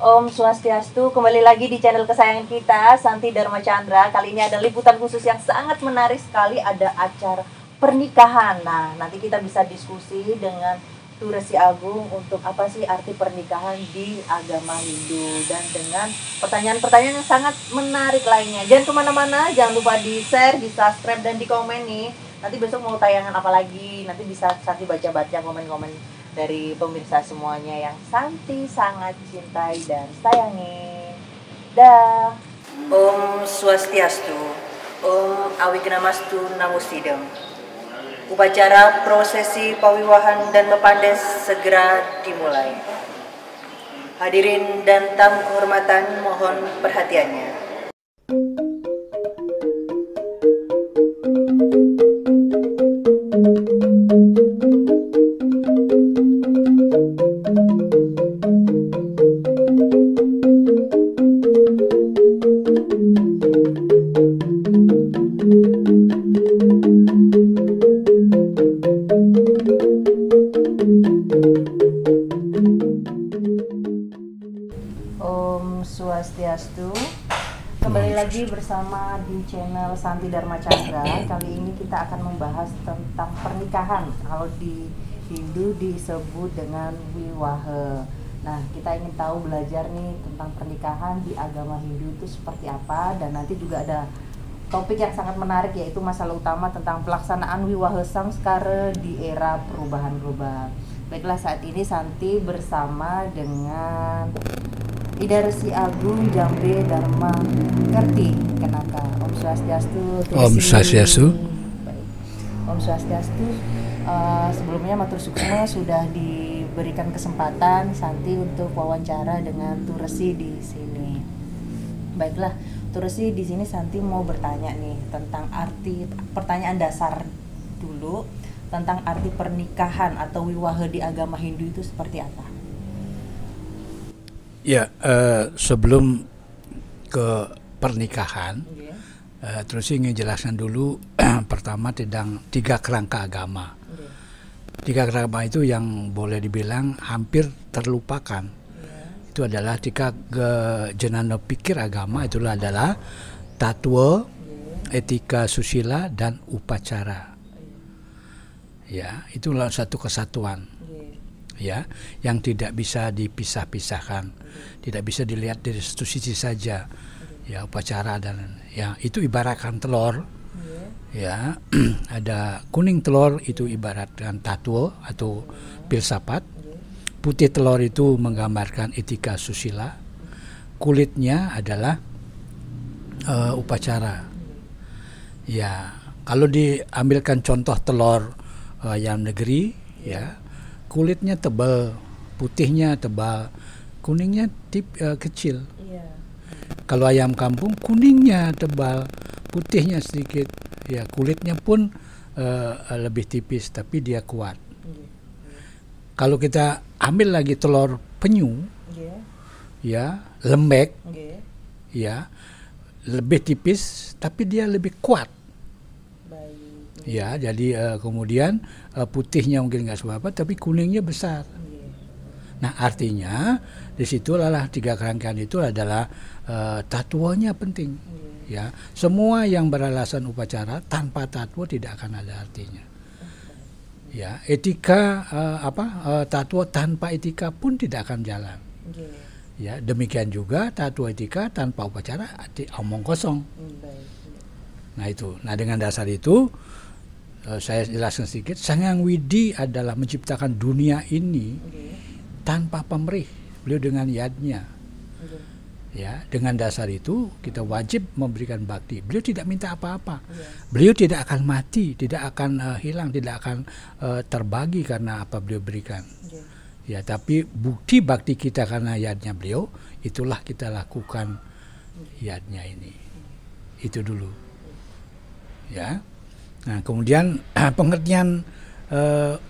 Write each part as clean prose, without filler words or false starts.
Om Swastiastu, kembali lagi di channel kesayangan kita, Santi Dharma Chandra. Kali ini ada liputan khusus yang sangat menarik sekali, ada acara pernikahan. Nah, nanti kita bisa diskusi dengan Tu Resi Agung untuk apa sih arti pernikahan di agama Hindu, dan dengan pertanyaan-pertanyaan yang sangat menarik lainnya. Jangan kemana-mana, jangan lupa di share, di subscribe, dan di komen nih. Nanti besok mau tayangan apa lagi, nanti bisa Santi baca-baca komen-komen dari pemirsa semuanya yang Santi sangat cintai dan sayangi. Dah. Om Swastiastu, Om Awignamastu Namusidam. Upacara prosesi pawiwahan dan mepandes segera dimulai. Hadirin dan tamu kehormatan, mohon perhatiannya. Om Swastiastu. Kembali lagi bersama di channel Santi Dharma Chandra. Kali ini kita akan membahas tentang pernikahan. Kalau di Hindu disebut dengan wiwaha. Nah, kita ingin tahu, belajar nih tentang pernikahan di agama Hindu itu seperti apa. Dan nanti juga ada topik yang sangat menarik, yaitu masalah utama tentang pelaksanaan wiwaha samskara di era perubahan global. Baiklah, saat ini Santi bersama dengan Ida Resi Agung Jambe Dharma Kerti Kenaka. Om Swastiastu. Om Swastiastu. Baik. Om Swastiastu. Sebelumnya matur suksma sudah diberikan kesempatan Santi untuk wawancara dengan Tu Resi di sini. Baiklah, Tu Resi, di sini Santi mau bertanya nih tentang arti, pertanyaan dasar dulu tentang arti pernikahan atau wiwaha di agama Hindu itu seperti apa? Ya, sebelum ke pernikahan, terus ingin jelaskan dulu pertama tentang tiga kerangka agama. Tiga kerangka agama itu yang boleh dibilang hampir terlupakan. Itu adalah tiga jenana pikir agama, itulah adalah tatwa, etika susila, dan upacara. Ya, itulah satu kesatuan. Ya, yang tidak bisa dipisah-pisahkan, tidak bisa dilihat dari satu sisi saja. Ya, upacara dan ya itu ibaratkan telur. Ya, ada kuning telur itu ibaratkan tatwa atau filsafat. Putih telur itu menggambarkan etika susila. Kulitnya adalah upacara. Ya, kalau diambilkan contoh telur ayam negeri, ya, kulitnya tebal, putihnya tebal, kuningnya kecil. Kalau ayam kampung, kuningnya tebal, putihnya sedikit, ya, kulitnya pun lebih tipis, tapi dia kuat. Kalau kita ambil lagi telur penyu, ya, lembek, ya, lebih tipis, tapi dia lebih kuat. Ya, jadi kemudian putihnya mungkin nggak seberapa, tapi kuningnya besar. Nah, artinya disitulah tiga kerangkaan itu adalah tatwanya penting. Ya, semua yang beralasan upacara tanpa tatwa tidak akan ada artinya. Ya, etika tatwa tanpa etika pun tidak akan jalan. Ya, demikian juga tatwa etika tanpa upacara omong kosong. Nah itu. Nah, dengan dasar itu saya jelaskan sedikit. Sang Hyang Widi adalah menciptakan dunia ini tanpa pamrih. Beliau dengan yadnya. Ya, dengan dasar itu kita wajib memberikan bakti. Beliau tidak minta apa-apa. Beliau tidak akan mati, tidak akan hilang, tidak akan terbagi karena apa beliau berikan. Ya, tapi bukti bakti kita karena yadnya beliau, itulah kita lakukan yadnya ini. Itu dulu. Ya. Nah, kemudian pengertian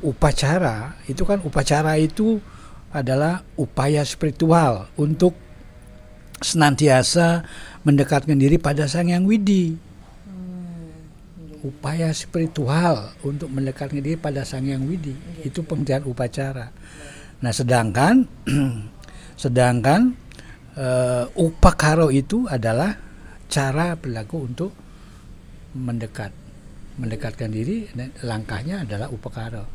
upacara itu kan, upacara itu adalah upaya spiritual untuk senantiasa mendekatkan diri pada Sang Hyang Widi. Upaya spiritual untuk mendekatkan diri pada Sang Hyang Widi, itu pengertian upacara. Nah, sedangkan upakaro itu adalah cara berlaku untuk mendekatkan diri, dan langkahnya adalah upakaro.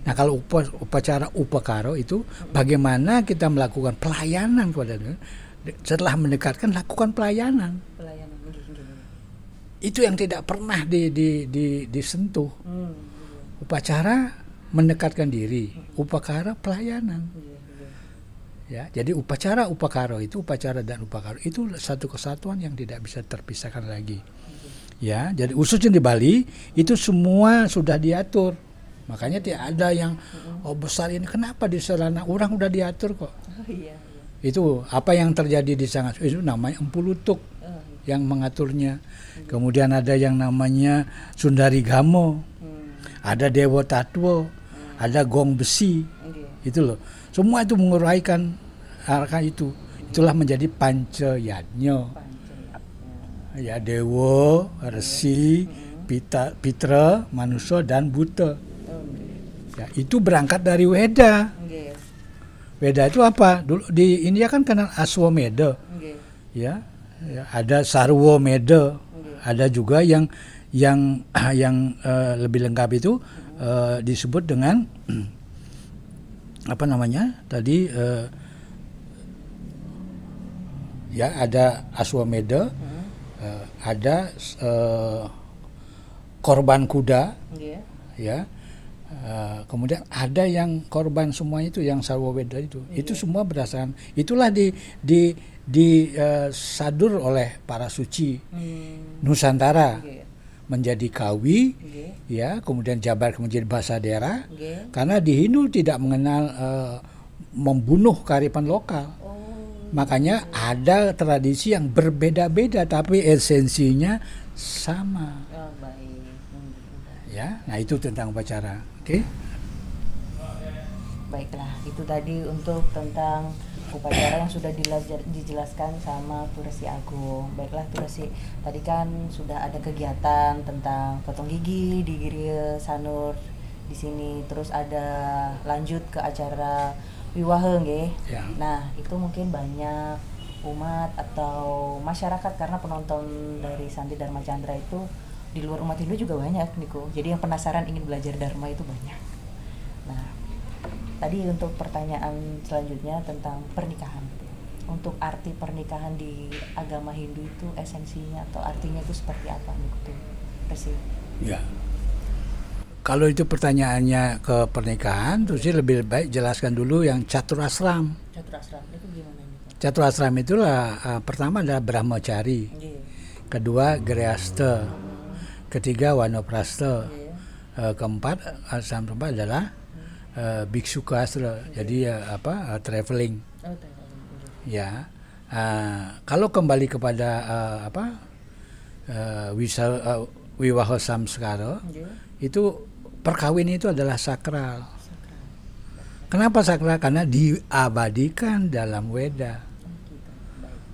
Nah, kalau upacara upakaro itu bagaimana kita melakukan pelayanan kepada dia. Setelah mendekatkan, lakukan pelayanan. Itu yang tidak pernah disentuh. Upacara mendekatkan diri, upakara pelayanan. Ya, jadi upacara upakaro itu, upacara dan upakaro itu satu kesatuan yang tidak bisa terpisahkan lagi. Ya, jadi khususnya di Bali itu semua sudah diatur. Makanya tidak ada yang besar ini, kenapa di Serana orang udah diatur kok. Itu apa yang terjadi di sana, itu namanya Empu Lutuk yang mengaturnya. Kemudian ada yang namanya Sundari Gamo, ada Dewa Tatwo, ada Gong Besi. Itu loh. Semua itu menguraikan arah itu. Itulah menjadi Pancayatnya. Ya, Dewa, Resi, Pitra, Manusia dan Buta. Ya, itu berangkat dari Weda. Weda itu apa? Dulu di India kan kenal Aswameda. Ya, ada Sarwameda. Ada juga yang lebih lengkap itu disebut dengan apa namanya? Tadi ya ada Aswameda. Ada korban kuda, ya. Kemudian ada yang korban semuanya itu yang Sarwaweda itu semua berdasarkan itulah disadur oleh para suci Nusantara menjadi Kawi, ya, kemudian Jabar menjadi bahasa daerah, karena di Hindu tidak mengenal membunuh kearifan lokal. Makanya ada tradisi yang berbeda-beda tapi esensinya sama. Ya, nah itu tentang upacara. Oke. Baiklah, itu tadi untuk tentang upacara yang sudah dijelaskan sama Turesi Agung. Baiklah Turesi, tadi kan sudah ada kegiatan tentang potong gigi di Giri Sanur di sini, terus ada lanjut ke acara Wiwahe nggih. Ya. Nah, itu mungkin banyak umat atau masyarakat karena penonton dari Santi Dharma Chandra itu di luar umat Hindu juga banyak, Niko. Jadi yang penasaran ingin belajar Dharma itu banyak. Nah, tadi untuk pertanyaan selanjutnya tentang pernikahan. Untuk arti pernikahan di agama Hindu itu esensinya atau artinya itu seperti apa, Niko? Persi. Ya. Kalau itu pertanyaannya ke pernikahan, terus lebih baik jelaskan dulu yang caturasram. Caturasram itu gimana nih? Caturasram itulah pertama adalah Brahmacari, kedua Grihastha, ketiga Wanaprastha, keempat asam keempat adalah Bhiksukastra. Jadi traveling. Ya. Kalau kembali kepada Wiwaha Samskara, itu perkawinan itu adalah sakral. Kenapa sakral? Karena diabadikan dalam Weda.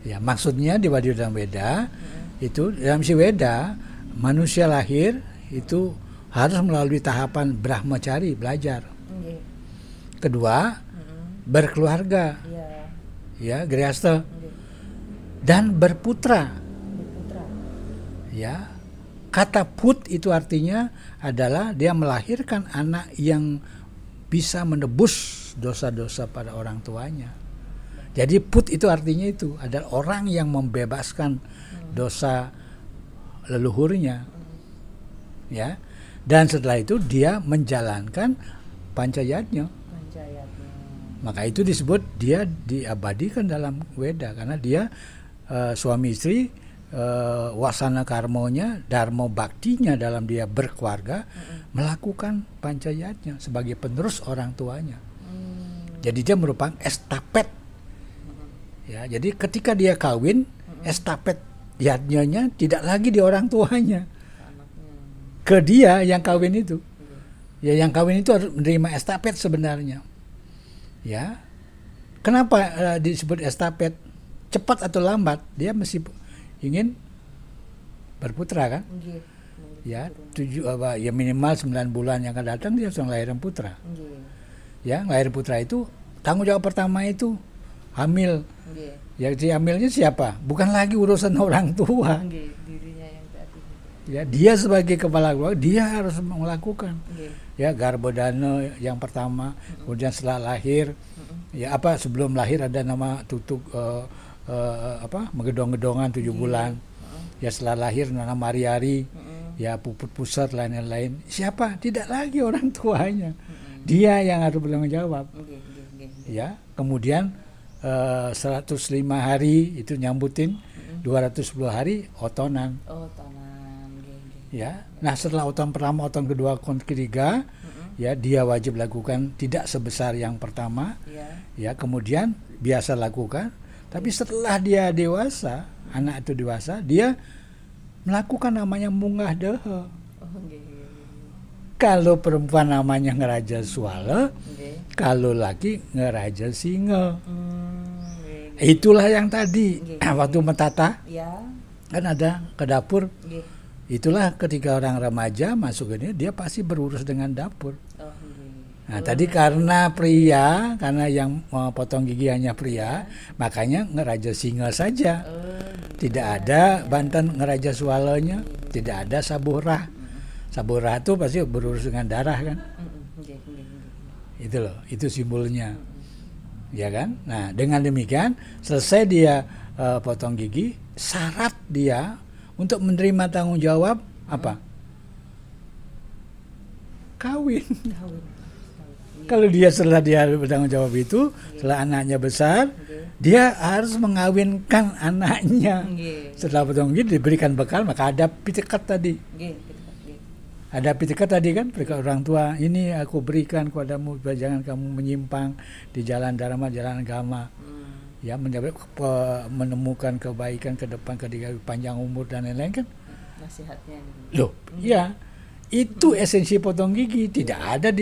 Ya, maksudnya diabadikan dalam Weda itu dalam si Weda manusia lahir itu harus melalui tahapan Brahmacari, belajar. Kedua, berkeluarga. Ya, Grihastha. Dan berputra. Ya. Kata put itu artinya adalah dia melahirkan anak yang bisa menebus dosa-dosa pada orang tuanya. Jadi put itu artinya itu adalah orang yang membebaskan dosa leluhurnya. Ya. Dan setelah itu dia menjalankan Pancayatnya. Maka itu disebut dia diabadikan dalam Weda karena dia suami istri wasana karmonya, dharma baktinya dalam dia berkeluarga melakukan Pancayatnya sebagai penerus orang tuanya. Jadi dia merupakan estafet. Ya, jadi ketika dia kawin, estafet yatnya tidak lagi di orang tuanya. Ke dia yang kawin itu. Ya, yang kawin itu harus menerima estafet sebenarnya. Ya. Kenapa disebut estafet? Cepat atau lambat dia mesti ingin berputra kan? Ya, minimal 9 bulan yang akan datang dia harus ngelahirin putra. Ya, ngelahirin putra itu tanggung jawab pertama itu hamil. Nggih. Ya si hamilnya siapa? Bukan lagi urusan orang tua. Nggih, dirinya yang saat ini. Ya, dia sebagai kepala keluarga dia harus melakukan. Nggih. Ya, Garbodano yang pertama, kemudian setelah lahir, ya apa sebelum lahir ada nama tutuk megedong-gedongan 7 bulan. Ya setelah lahir nama Mariari, ya puput pusat lain-lain. Siapa? Tidak lagi orang tuanya. Dia yang harus bertanggung jawab. Ya, kemudian 105 hari itu nyambutin, 210 hari otonan. Ya, nah setelah oton pertama, oton kedua, oton ketiga, ya dia wajib lakukan tidak sebesar yang pertama, ya kemudian biasa lakukan, tapi setelah dia dewasa, anak itu dewasa, dia melakukan namanya munggah dehe. Kalau perempuan namanya ngeraja suala, kalau laki ngeraja singa. Itulah yang tadi waktu mentata, kan ada ke dapur. Itulah ketika orang remaja masuk ini dia pasti berurus dengan dapur. Nah tadi karena pria, karena yang potong gigi hanya pria, makanya ngeraja singa saja. Tidak ada Banten ngeraja sualanya, tidak ada saburah. Saburah itu pasti berurus dengan darah kan. Itu loh, itu simbolnya. Ya kan? Nah dengan demikian selesai dia potong gigi, syarat dia untuk menerima tanggung jawab apa? Kawin. Kalau dia setelah dia bertanggung jawab itu, setelah anaknya besar, dia harus mengawinkan anaknya. Setelah potong gigi diberikan bekal, maka ada pitikat tadi. Ada pitikat tadi kan, pitikat orang tua. Ini aku berikan kepadamu, jangan kamu menyimpang di jalan dharma, jalan agama. Ya, menemukan kebaikan ke depan ketika panjang umur dan lain-lain kan. Nasihatnya. Loh, ya. Itu esensi potong gigi, tidak ada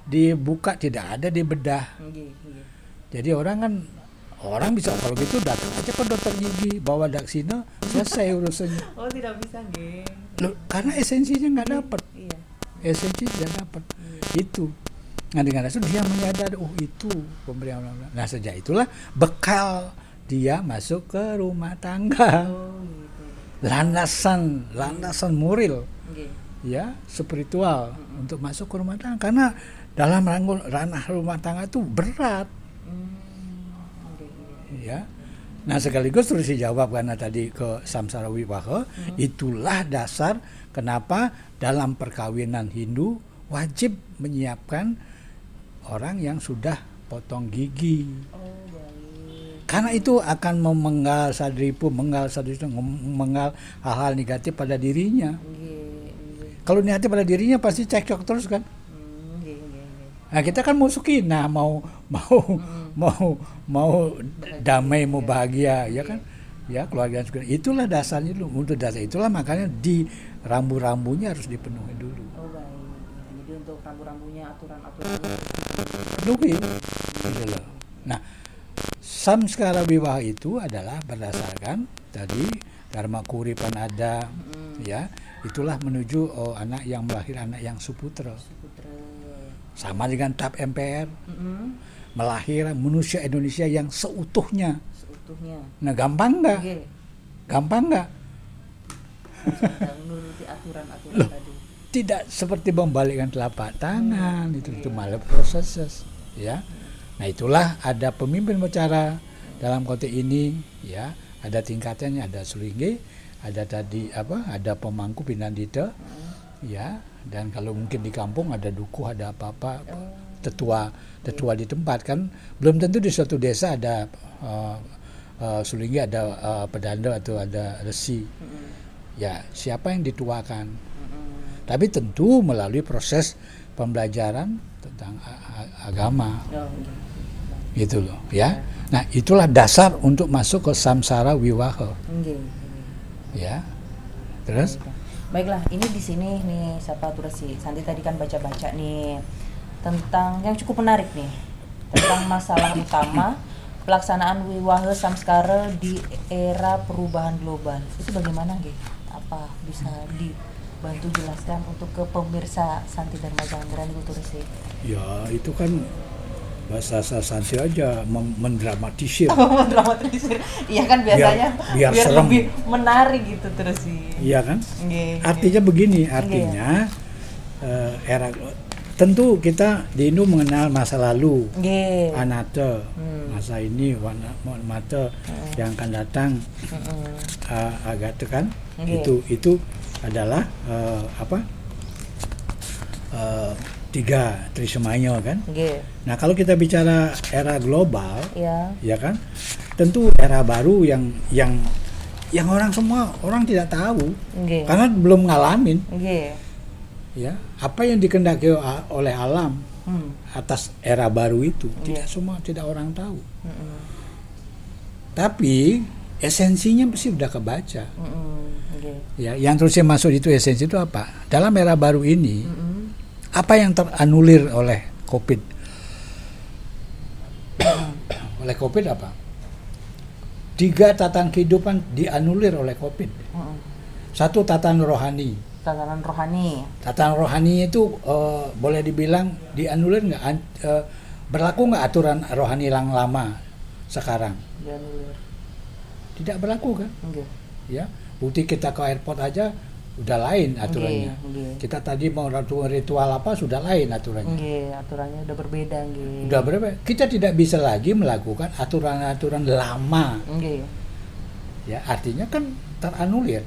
dibuka, tidak ada dibedah. Jadi orang bisa kalau gitu datang aja ke dokter gigi, bawa daksina, selesai urusannya. Oh, tidak bisa nggih. Loh, karena esensinya nggak dapat. Iya. Esensi tidak dapat. Itu. Nah dengan itu dia menyadari, oh itu pemberian Allah. Nah sejak itulah bekal dia masuk ke rumah tangga. Landasan moral, ya spiritual untuk masuk ke rumah tangga. Karena dalam ranah rumah tangga itu berat. Ya. Nah sekaligus terus dijawab karena tadi ke samsara wiwaha, itulah dasar kenapa dalam perkawinan Hindu wajib menyiapkan orang yang sudah potong gigi. Karena itu akan memenggal sadripu, menggal hal-hal negatif pada dirinya. Kalau negatif pada dirinya pasti cekcok terus kan. Nah kita kan mau sukinah, mau damai, mau bahagia, ya kan? Ya keluarga sukinah. Itulah dasarnya dulu. Untuk dasar itulah makanya di rambu-rambunya harus dipenuhi dulu. Untuk rambu-rambunya, aturan-aturan penuhi gitu loh. Nah samskara wiwaha itu adalah berdasarkan tadi dharma kuripan ada, ya itulah menuju anak yang melahir, anak yang suputra. Sama dengan TAP MPR, melahirkan manusia Indonesia yang seutuhnya. Nah gampang nggak? Gampang nggak? Menuruti aturan-aturan tadi. Tidak seperti membalikkan telapak tangan, itu malah proses, ya. Nah itulah ada pemimpin bicara dalam konteks ini, ya. Ada tingkatannya, ada sulingge, ada tadi ada pemangku pinandita, ya. Dan kalau mungkin di kampung ada dukuh, ada apa-apa, tetua di tempat kan. Belum tentu di suatu desa ada sulingge, ada pedanda atau ada resi. Ya siapa yang dituakan? Tapi tentu melalui proses pembelajaran tentang agama, gitu loh, ya. Nah itulah dasar untuk masuk ke samsara wiwaha, ya. Terus? Baiklah, ini di sini nih Sapa Turasi, Santi tadi kan baca-baca nih tentang yang cukup menarik nih tentang masalah utama pelaksanaan wiwaha samskara di era perubahan global. Itu bagaimana, Nggih? Apa bisa dibantu jelaskan untuk ke pemirsa Santi Dharma Chandra nih Turasi? Ya itu kan bahasa Santi aja mendramatisir. Mendramatisir. Iya kan biasanya biar serem. lebih menarik gitu terus sih. Iya kan? Nggih. Artinya begini, artinya era tentu kita di Indo mengenal masa lalu, anate, masa ini, mata yang akan datang, agate kan, itu adalah tiga trisemanya kan. Nah kalau kita bicara era global, ya kan, tentu era baru yang orang tidak tahu, karena belum ngalamin. Ya, apa yang dikehendaki oleh alam atas era baru itu tidak orang tahu. Tapi esensinya pasti udah kebaca. Ya, yang terusnya masuk itu esensi itu apa? Dalam era baru ini, apa yang teranulir oleh COVID? Oleh COVID apa? 3 tatanan kehidupan dianulir oleh COVID. 1 tatanan rohani. Tatanan rohani itu boleh dibilang dianulir nggak? Berlaku nggak aturan rohani yang lama sekarang? Dianulir. Tidak berlaku kan? Ya, bukti kita ke airport aja udah lain aturannya. Kita tadi mau ritual apa sudah lain aturannya. Aturannya udah berbeda. Udah berbeda. Kita tidak bisa lagi melakukan aturan-aturan lama. Ya, artinya kan teranulir.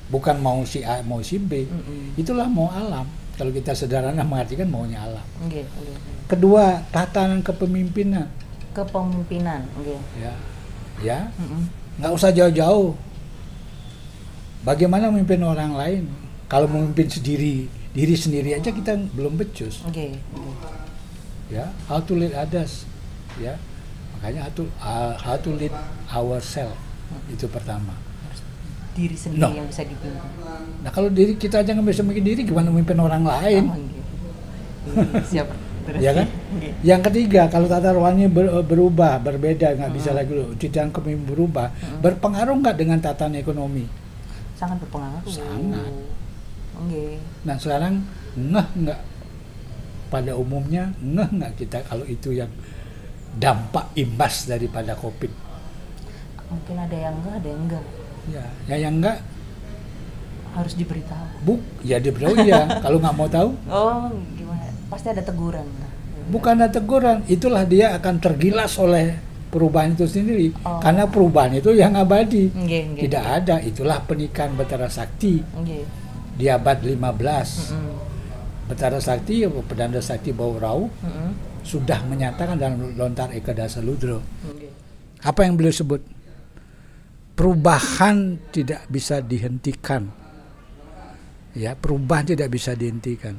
Bukan mau si A, mau si B. Itulah mau alam. Kalau kita sederhana mengartikan maunya alam. Kedua, tatanan kepemimpinan. Ya. Nggak usah jauh-jauh. Bagaimana memimpin orang lain? Kalau memimpin diri sendiri aja kita belum becus. Ya, how to lead others. Ya, makanya how to lead ourselves. Itu pertama. Diri sendiri yang bisa dipimpin. Nah kalau diri kita aja nggak bisa memimpin diri, gimana memimpin orang lain? Siapa? Ya kan? Yang ketiga, kalau tata rohani berubah, berbeda, nggak bisa lagi tatanan kepemimpinan berubah, berpengaruh nggak dengan tatanan ekonomi? Sangat berpengaruh. Sangat. Nah sekarang nggak pada umumnya nggak kita kalau itu yang dampak imbas daripada COVID. Mungkin ada yang enggak. Ya yang enggak harus diberitahu. Diberitahu ya. Kalau nggak mau tahu? Gimana? Pasti ada teguran. Bukan ada teguran, itulah dia akan tergilas oleh perubahan itu sendiri. Karena perubahan itu yang abadi. Tidak ada. Itulah pernikahan Betara Sakti di abad 15. Betara Sakti, Pedanda Sakti Bawurau sudah menyatakan dalam Lontar Eka Dasa Ludro. Apa yang beliau sebut? Perubahan tidak bisa dihentikan. Ya, perubahan tidak bisa dihentikan.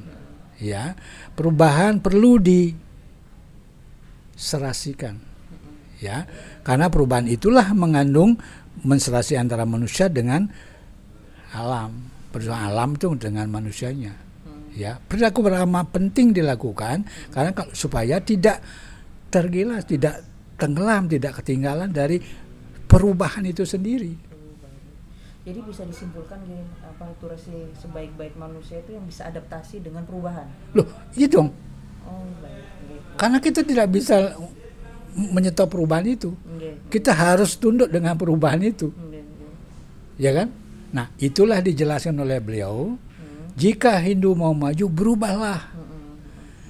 Ya, perubahan perlu diserasikan. Ya, karena perubahan itulah mengandung menserasi antara manusia dengan alam. Perjuangan alam itu dengan manusianya. Ya, perilaku beramah penting dilakukan karena supaya tidak tergilas, tidak tenggelam, tidak ketinggalan dari perubahan itu sendiri. Jadi bisa disimpulkan turasi sebaik-baik manusia itu yang bisa adaptasi dengan perubahan. Loh, iya dong. Baik. Karena kita tidak bisa menyetop perubahan itu. Kita harus tunduk dengan perubahan itu. Ya kan? Nah, itulah dijelaskan oleh beliau. Jika Hindu mau maju, berubahlah.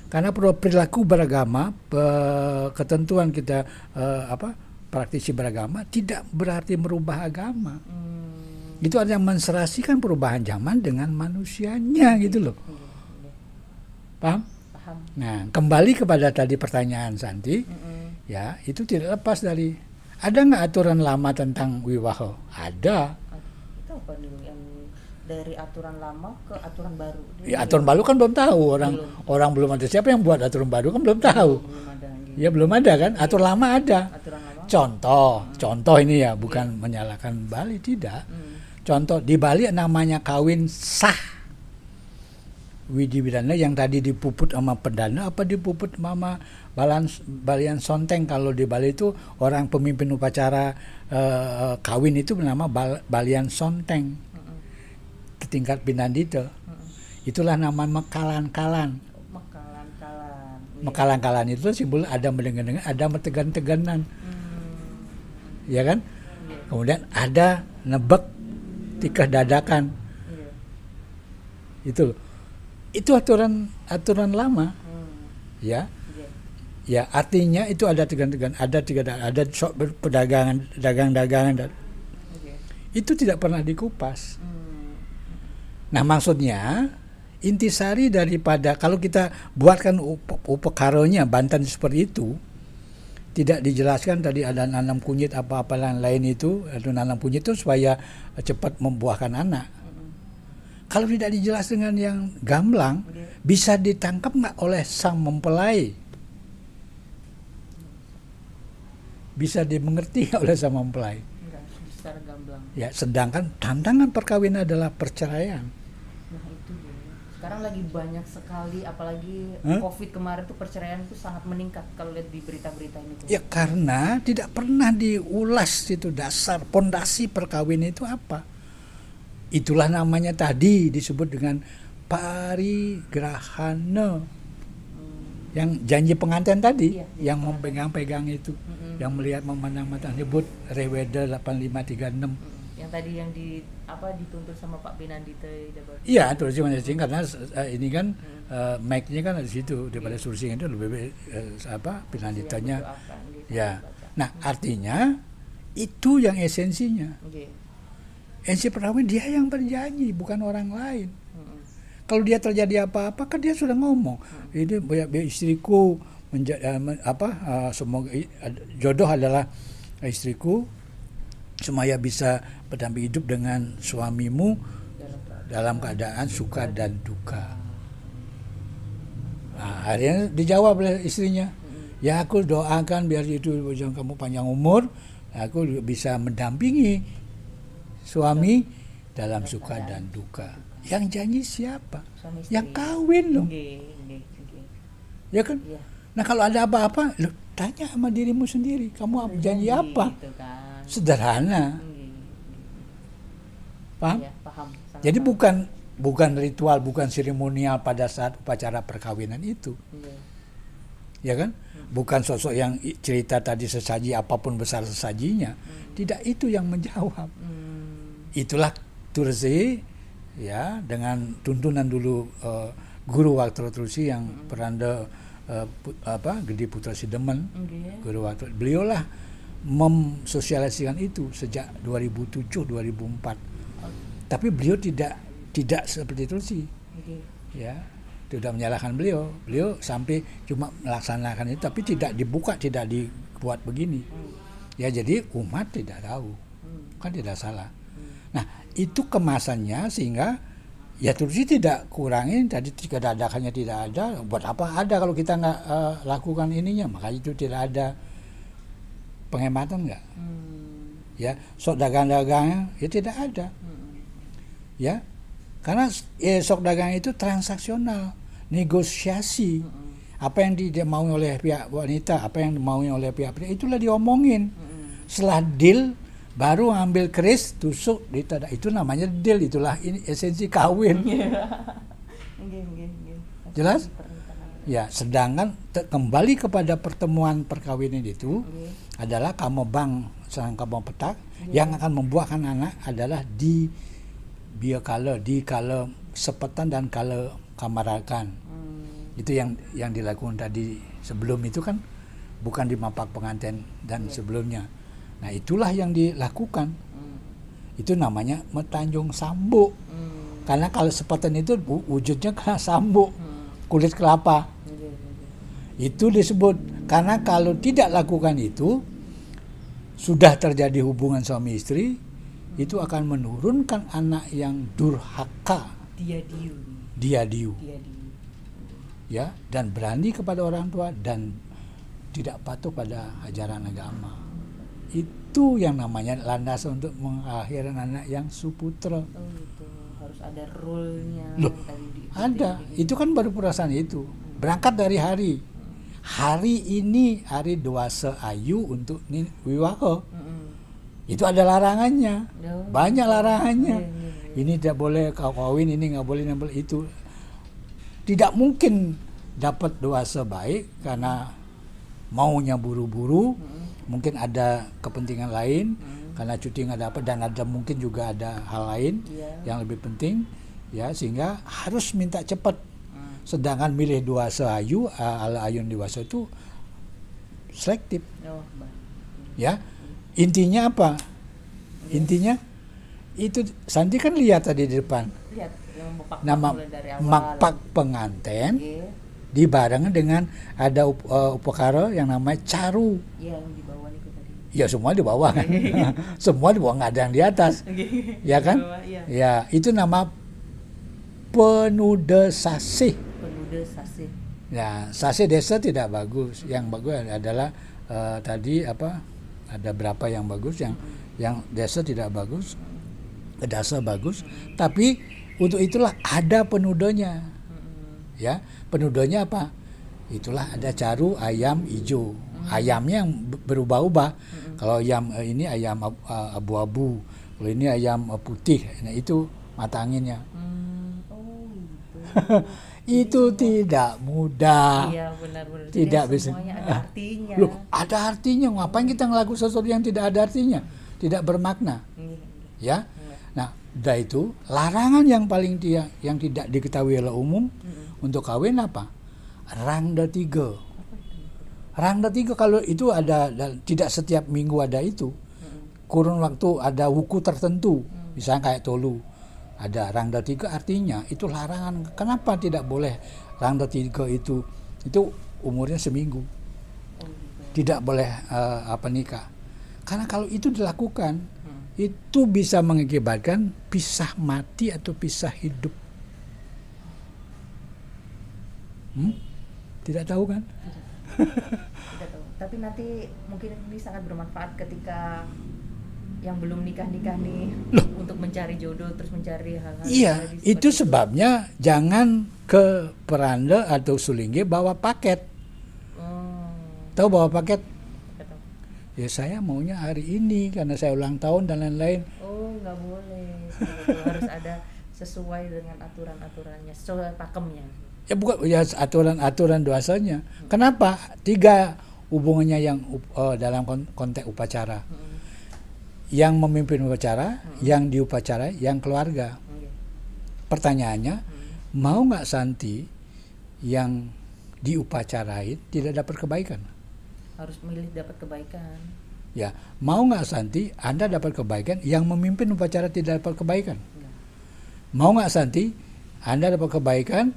Karena perilaku beragama, ketentuan kita praktisi beragama tidak berarti merubah agama. Itu ada yang menserasikan perubahan zaman dengan manusianya gitu loh. Paham? Nah, kembali kepada tadi pertanyaan Santi, ya itu tidak lepas dari ada nggak aturan lama tentang wiwaha? Ada. Itu apa dulu yang dari aturan lama ke aturan baru? Ya aturan baru kan belum tahu orang belum ada. Siapa yang buat aturan baru kan belum tahu. Ya belum ada kan. Aturan lama ada. Contoh ini ya, bukan menyalahkan Bali, tidak. Contoh di Bali namanya kawin sah. Widi Widana yang tadi dipuput sama Pendana apa dipuput sama Balian Sonteng. Kalau di Bali itu orang pemimpin upacara kawin itu bernama Balian Sonteng. Tingkat Pinandita. Itulah nama Mekalan-kalan. Mekalang-kalang itu simbol ada mendengar, ada metegan-teganan. Ya kan? Kemudian ada nebek tikah dadakan. Itu loh. Itu aturan lama. Ya. Ya, artinya itu ada tegan-tegan, ada pedagangan, dagang-dagangan. Itu tidak pernah dikupas. Nah, maksudnya intisari daripada kalau kita buatkan upekaronya Banten seperti itu, tidak dijelaskan tadi ada nanam kunyit apa-apa lain itu, atau nanam kunyit itu supaya cepat membuahkan anak. Kalau tidak dijelaskan dengan yang gamblang, bisa ditangkap nggak oleh sang mempelai? Bisa dimengerti oleh sang mempelai? Enggak, secara gamblang. Ya, sedangkan tantangan perkawinan adalah perceraian. Nah itu dia. Sekarang lagi banyak sekali, apalagi COVID kemarin tuh perceraian itu sangat meningkat kalau lihat di berita-berita ini tuh. Ya karena tidak pernah diulas itu dasar pondasi perkawinan itu apa. Itulah namanya tadi disebut dengan parigrahana. Yang janji pengantin tadi, yang memegang-pegang itu, yang melihat memandang mata, disebut Reweda 8536. Yang tadi yang dituntut sama Pak Pinandita. Iya, terus karena ini kan mic-nya kan di situ, daripada Sursing itu lebih Pinanditanya. Ya. Nah, artinya itu yang esensinya. Esensi perkawinan dia yang berjanji, bukan orang lain. Kalau dia terjadi apa-apa kan dia sudah ngomong, ini istriku semoga jodoh adalah istriku, supaya bisa berdamping hidup dengan suamimu dalam keadaan suka dan duka. Nah, akhirnya dijawab oleh istrinya, ya aku doakan biar itu kamu panjang umur, aku bisa mendampingi suami dalam suka dan duka. Yang janji siapa? Yang kawin loh. Ya kan? Ya. Nah kalau ada apa-apa, lo tanya sama dirimu sendiri, kamu janji apa? Gitu kan. Sederhana. Paham? Ya, paham. Jadi bukan ritual, bukan seremonial pada saat upacara perkawinan itu. Ya kan? Bukan sosok yang cerita tadi sesaji apapun besar sesajinya. Tidak itu yang menjawab. Itulah Tursi, ya, dengan tuntunan dulu Guru Waktara Tursi yang Peranda Gede Putra Sidemen. Guru Waktara, beliaulah memsosialisasikan itu sejak 2007-2004. Tapi beliau tidak seperti Tursi. Ya, tidak menyalahkan beliau. Beliau sampai cuma melaksanakan itu, tapi tidak dibuka, tidak dibuat begini. Ya, jadi umat tidak tahu. Kan tidak salah. Nah, itu kemasannya sehingga ya Tursi tidak kurangin tadi jika dadakannya tidak ada, buat apa ada kalau kita nggak lakukan ininya, maka itu tidak ada penghematan nggak? Ya, sok dagang-dagangnya ya tidak ada. Ya, karena sok dagang itu transaksional, negosiasi. Apa yang dimau oleh pihak wanita, apa yang dimau oleh pihak pria, itulah diomongin. Setelah deal baru ambil keris tusuk ditadak, itu namanya deal, itulah ini esensi kawin. Jelas? Ya, sedangkan kembali kepada pertemuan perkawinan itu adalah kamobang sareng kamobang petak yang akan membuahkan anak adalah di biokala, di kala sepetan dan kala kamarakan. Itu yang dilakukan tadi sebelum itu kan, bukan di mapak pengantin dan sebelumnya. Nah, itulah yang dilakukan. Itu namanya metanjung sambu. Karena kalau sepetan itu wujudnya kayak sambu, kulit kelapa. Itu disebut, karena kalau tidak lakukan itu, sudah terjadi hubungan suami istri, itu akan menurunkan anak yang durhaka. Diadiu. Ya, dan berani kepada orang tua dan tidak patuh pada ajaran agama. Itu yang namanya landasan untuk mengakhirkan anak yang suputra. Gitu. Harus ada rule-nya. Loh, ada. Itu kan baru perasaan itu. Berangkat dari hari. Hari ini hari Dewasa Ayu untuk wiwaha. Itu ada larangannya. Banyak larangannya. Ini tidak boleh kawin, ini nggak boleh itu. Tidak mungkin dapat dewasa baik karena maunya buru-buru, mungkin ada kepentingan lain, karena cuti nggak dapat, dan ada mungkin juga ada hal lain yang lebih penting, ya, sehingga harus minta cepat. Sedangkan milih dewasa ayu, ala ayun dewasa itu selektif. Ya, intinya apa? Intinya itu Santi kan lihat tadi di depan. Lihat, nama makpak penganten dibarengan dengan ada upakara yang namanya caru. Iya, yang di bawah itu tadi. Ya semua di bawah kan. Semua di bawah, nggak ada yang di atas. Ya kan? Ya, itu nama penuda sasih. Penuda sasih. Ya, sasih desa tidak bagus. Yang bagus adalah tadi apa? Ada berapa yang bagus, yang desa tidak bagus. Dasa bagus, tapi untuk itulah ada penudanya. Ya, penudanya apa? Itulah ada caru ayam hijau. Ayamnya yang berubah-ubah. Kalau ayam ini ayam abu-abu, kalau ini ayam putih. Nah, itu mata anginnya. Itu tidak mudah. Iya, benar-benar. Tidak bisa. Semuanya ada artinya. Loh, ada artinya. Ngapain kita ngelakuin sesuatu yang tidak ada artinya? Tidak bermakna. Ya. Nah, udah itu larangan yang paling yang tidak diketahui oleh umum untuk kawin apa? Rangda 3. Rangda 3 kalau itu ada, tidak setiap minggu ada itu. Kurun waktu ada wuku tertentu, misalnya kayak tolu. Ada Rangda 3 artinya itu larangan. Kenapa tidak boleh Rangda 3 itu umurnya seminggu. Tidak boleh nikah. Karena kalau itu dilakukan itu bisa mengakibatkan pisah mati atau pisah hidup. Tidak tahu kan? Tidak tahu. Tapi nanti mungkin ini sangat bermanfaat ketika yang belum nikah nih untuk mencari jodoh, terus mencari hal-hal. Iya, itu sebabnya jangan ke peranda atau sulingge bawa paket. Tahu bawa paket? Ya saya maunya hari ini karena saya ulang tahun dan lain-lain. Oh, nggak boleh. Harus ada sesuai dengan aturan-aturannya, sesuai pakemnya. Ya bukan, ya aturan-aturan dosanya. Kenapa? 3 hubungannya yang dalam konteks upacara. Yang memimpin upacara, yang diupacara, yang keluarga. Pertanyaannya, mau nggak Santi yang diupacarain tidak dapat kebaikan? Harus milih dapat kebaikan. Ya, mau nggak Santi Anda dapat kebaikan, yang memimpin upacara tidak dapat kebaikan? Mau nggak Santi Anda dapat kebaikan,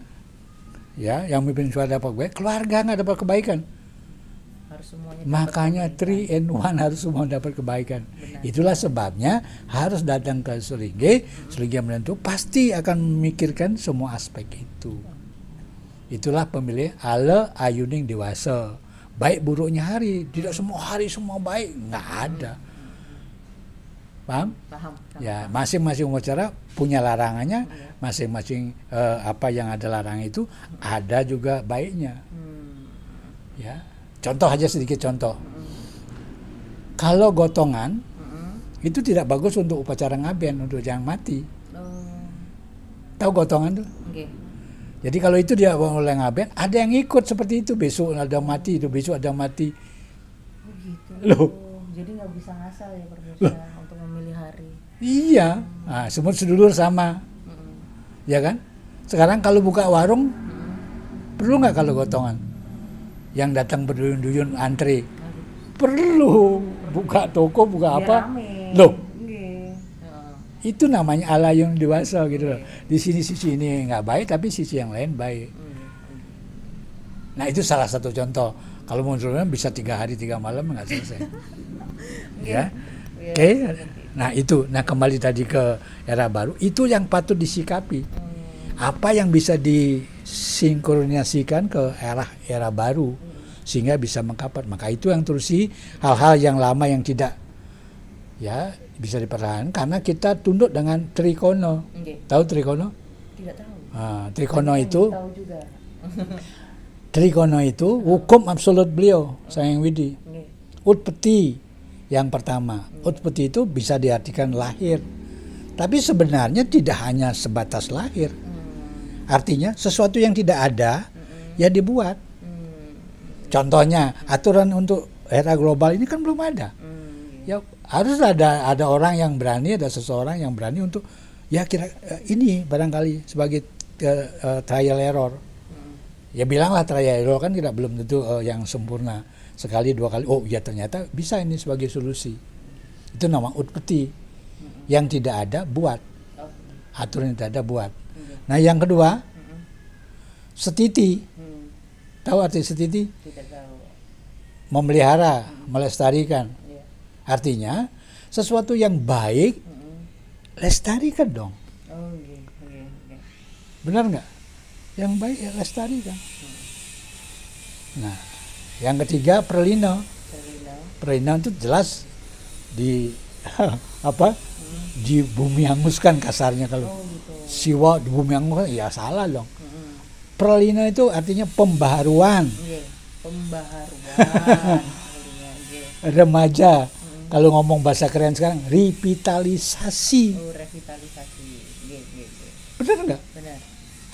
ya, yang memimpin upacara dapat kebaikan, keluarga nggak dapat kebaikan? Harus semuanya. Makanya 3 in 1 harus semua dapat kebaikan. Benar. Itulah sebabnya harus datang ke Sulingge. Sulingge menentu pasti akan memikirkan semua aspek itu. Itulah pemilih ala ayuning dewasa. Baik buruknya hari, tidak semua hari semua baik, nggak ada. Paham? Paham. Ya, masing-masing upacara punya larangannya, masing-masing apa yang ada larangan itu ada juga baiknya. Ya, contoh aja sedikit contoh. Kalau gotongan itu tidak bagus untuk upacara ngaben, untuk yang mati. Tahu gotongan tuh? Okay. Jadi kalau itu dia oleh ngaben, ada yang ikut seperti itu, besok ada mati, itu besok ada mati. Oh gitu. Loh. Jadi nggak bisa ngasal ya pemirsa untuk memilih hari. Iya, nah, semut sedulur sama, ya kan? Sekarang kalau buka warung, perlu nggak kalau gotongan? Yang datang berduyun-duyun antri, perlu. Buka toko, buka apa? Rame. Loh. Itu namanya ala yang dewasa gitu loh. Di sisi ini nggak baik, tapi sisi yang lain baik. Nah itu salah satu contoh. Kalau menurutnya bisa 3 hari 3 malam nggak selesai. Ya, oke. Nah itu, nah kembali tadi ke era baru. Itu yang patut disikapi. Apa yang bisa disinkronisikan ke era baru sehingga bisa mengkapat. Maka itu yang terusi hal-hal yang lama yang tidak, ya, bisa dipertahankan karena kita tunduk dengan trikono. Tahu trikono? Tidak tahu. Trikono itu Tahu juga. Trikono itu hukum absolut beliau, Sayang Widi. Utpeti yang pertama. Utpeti itu bisa diartikan lahir. Tapi sebenarnya tidak hanya sebatas lahir. Artinya sesuatu yang tidak ada ya dibuat. Contohnya aturan untuk era global ini kan belum ada. Ya harus ada orang yang berani, ada seseorang yang berani untuk ya kira ini barangkali sebagai trial error. Ya bilanglah trial error kan tidak belum tentu yang sempurna. Sekali dua kali, oh ya ternyata bisa ini sebagai solusi. Itu nama utpeti. Yang tidak ada buat. Aturan yang tidak ada buat. Nah yang kedua, setiti. Tahu arti setiti? Tidak tahu. Memelihara, melestarikan. Artinya sesuatu yang baik lestarikan dong. Oh, Benar nggak? Yang baik ya lestarikan. Nah, yang ketiga perlino. Perlino itu jelas di apa? Di bumi hanguskan kasarnya kalau siwa di bumi hanguskan ya salah dong. Perlino itu artinya pembaharuan. Pembaharuan. Remaja. Kalau ngomong bahasa keren sekarang revitalisasi. Oh, revitalisasi. Benar nggak? Benar.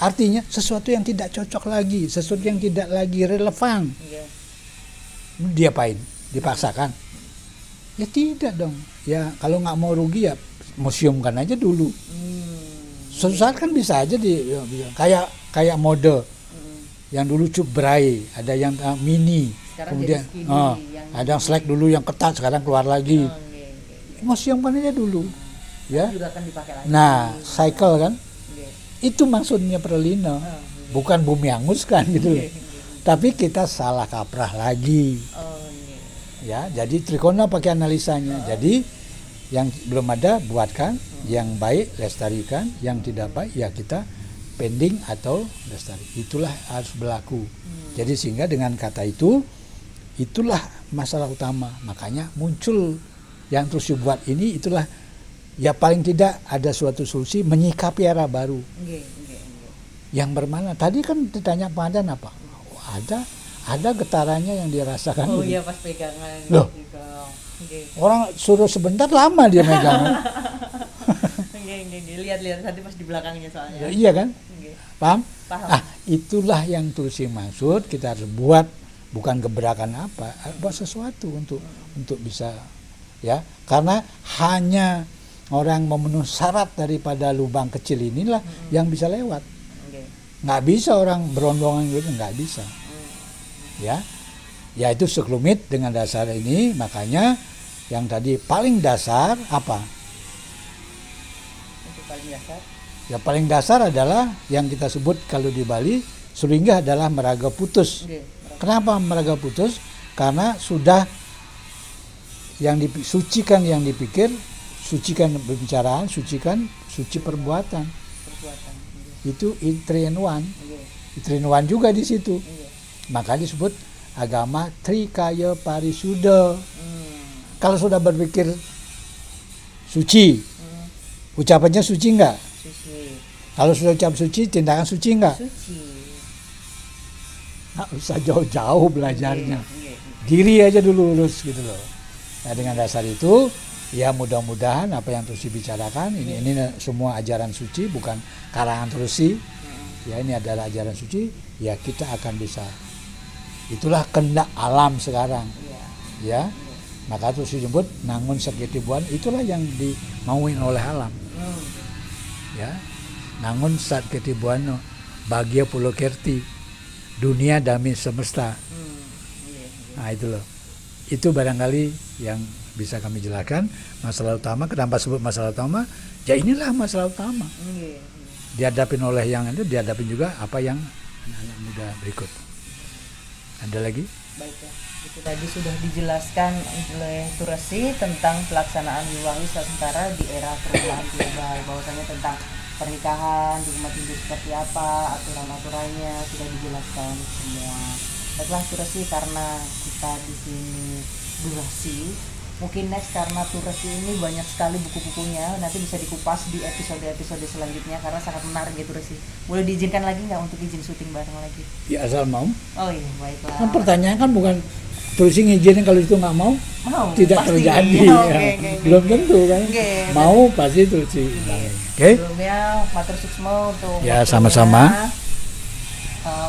Artinya sesuatu yang tidak cocok lagi, sesuatu yang tidak lagi relevan. Diapain? Dipaksakan? Ya tidak dong. Ya kalau nggak mau rugi ya museumkan aja dulu. Suatu saat kan bisa aja kayak mode yang dulu cubrai, ada yang mini, sekarang kemudian ada yang skinny, slack dulu yang ketat sekarang keluar lagi. Museumkan aja dulu, ya. Juga akan dipakai lagi. Nah, cycle kan, itu maksudnya perlino, bukan bumi hanguskan gitu. Tapi kita salah kaprah lagi, ya. Jadi trikona pakai analisanya. Jadi yang belum ada buatkan, yang baik lestarikan, yang tidak baik ya kita pending atau lestari. Itulah harus berlaku. Jadi sehingga dengan kata itu, itulah masalah utama. Makanya muncul yang terus dibuat ini, itulah ya paling tidak ada suatu solusi menyikapi era baru. Yang bermana? Tadi kan ditanya Pandan apa? Oh, ada getarannya yang dirasakan. Oh iya pas pegangan. Loh. Orang suruh sebentar lama dia megang. Lihat tadi pas di belakangnya soalnya. Ya, iya kan? Paham? Paham. Itulah yang Tulsi maksud, kita harus buat bukan gebrakan apa, buat sesuatu untuk bisa ya. Karena hanya orang memenuhi syarat daripada lubang kecil inilah yang bisa lewat. Nggak bisa orang berondongan gitu, nggak bisa. Ya. Ya itu sekelumit dengan dasar ini, makanya yang tadi paling dasar apa? Paling dasar? Ya paling dasar adalah yang kita sebut kalau di Bali Suringgah adalah meraga putus. Kenapa meraga putus? Karena sudah yang sucikan yang dipikir, sucikan pembicaraan, suci perbuatan. Itu three in one. Three in one juga di situ. Maka disebut agama Trikaya Parisuddha. Kalau sudah berpikir suci, ucapannya suci enggak? Suci. Kalau sudah ucap suci, tindakan suci enggak? Suci. Nggak usah jauh-jauh belajarnya. Diri aja dulu lurus gitu loh. Nah dengan dasar itu, ya mudah-mudahan apa yang terus dibicarakan, ini semua ajaran suci, bukan karangan Tulsi. Ya ini adalah ajaran suci, ya kita akan bisa. Itulah kehendak alam sekarang. Ya. Maka terus disebut nangun saketibuan, itulah yang dimauin oleh alam. Ya. Nangun saketibuan bahagia pulau kerti, dunia damai semesta. Nah itu loh. Itu barangkali yang bisa kami jelaskan. Masalah utama, kenapa sebut masalah utama? Ya inilah masalah utama. Dihadapin oleh yang itu, dihadapin juga apa yang anak-anak muda berikut. Ada lagi? Baiklah, itu tadi sudah dijelaskan oleh Turasi tentang pelaksanaan Wiwahi Nusantara di era perubahan global, bahwasanya tentang pernikahan di umat Hindu seperti apa, aturan-aturannya sudah dijelaskan semua. Baiklah Turasi, karena kita di sini durasi, mungkin next karena Turasi ini banyak sekali buku-bukunya, nanti bisa dikupas di episode-episode selanjutnya karena sangat menarik ya Turasi. Boleh diizinkan lagi nggak untuk izin syuting bareng lagi? Ya asal mau. Oh iya, baiklah. Kan pertanyaan kan bukan Tulsi ngizinin, kalau itu nggak mau, tidak pasti. terjadi. Okay. Belum tentu kan. Mau pasti Tulsi. Oke. Sebelumnya matur suksmo untuk ya sama-sama.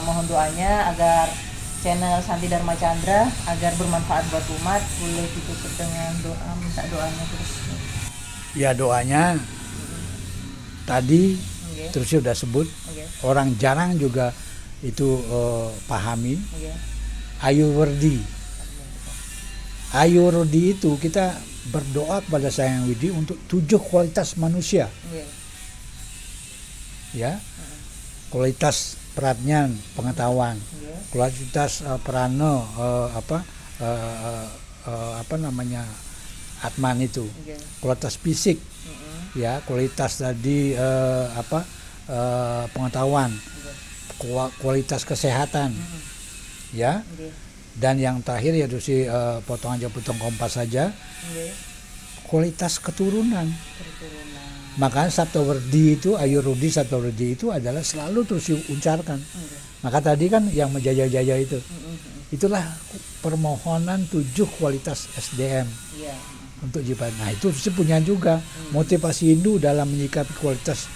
mohon doanya agar channel Santi Dharma Chandra agar bermanfaat buat umat. Boleh ditutup dengan doa, minta doanya terus. Ya doanya tadi Okay. terus sudah sebut, Okay. orang jarang juga itu pahami. Okay. Ayurvedi. Ayurvedi itu kita berdoa kepada Sang Hyang Widi untuk 7 kualitas manusia. Okay. Ya. Kualitas pradnya, pengetahuan. Okay. Kualitas prana apa namanya? Atman itu. Okay. Kualitas fisik. Ya, kualitas tadi pengetahuan. Kualitas kesehatan. Ya. Okay. Dan yang terakhir yaitu potong kompas saja. Okay. Kualitas keturunan. Keturunan. Maka Saptawardi itu, Ayurvedi Saptawardi itu adalah selalu terus diucapkan. Okay. Maka tadi kan yang menjaya-jaya itu. Itulah permohonan 7 kualitas SDM. Yeah. Untuk jiwa. Nah itu punya juga motivasi Hindu dalam menyikapi kualitas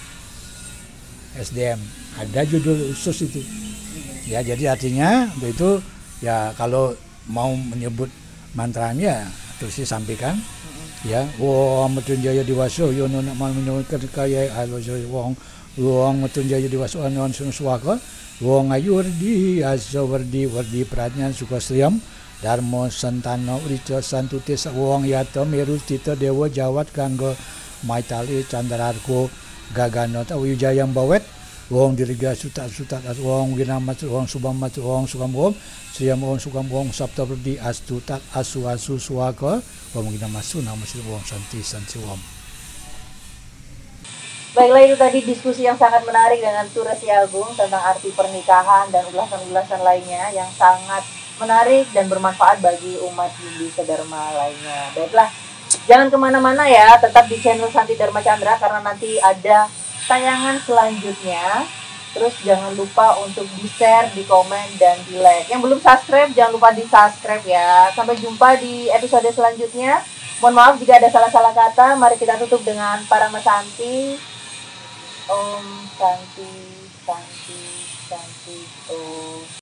SDM. Ada judul khusus itu. Ya jadi artinya itu ya kalau mau menyebut mantranya terus disampaikan. Ya, Wong Mrityunjaya Diwaso yono nak menyebutkan kaya wong Mrityunjaya Diwaso anon suwaka wong Ayurvedi Asawardi wardi pradnya Sukasriam Darmo Santano Rica Santute Wong Yata Meru Tita Dewa Jawat Kanggo Maitali Candrarko Gagano Wijayang Bawet Wong Diriga Sutat Wong Winamat Wong Subamat Wong Sukam Wong Sriam Wong Sukam Wong Saptawardi Astutat Asu Suwaka Wong Winamasu Namasri Wong Santi Wong. Baiklah, itu tadi diskusi yang sangat menarik dengan Surasi Agung tentang arti pernikahan dan ulasan-ulasan lainnya yang sangat menarik dan bermanfaat bagi umat Hindu sedharma lainnya. Baiklah, jangan kemana-mana ya, tetap di channel Santi Dharma Chandra karena nanti ada tayangan selanjutnya. Terus jangan lupa untuk di-share, di-komen, dan di-like. Yang belum subscribe, jangan lupa di-subscribe ya. Sampai jumpa di episode selanjutnya. Mohon maaf jika ada salah-salah kata. Mari kita tutup dengan Parama Santi. Om Santi, Santi, Santi, Om.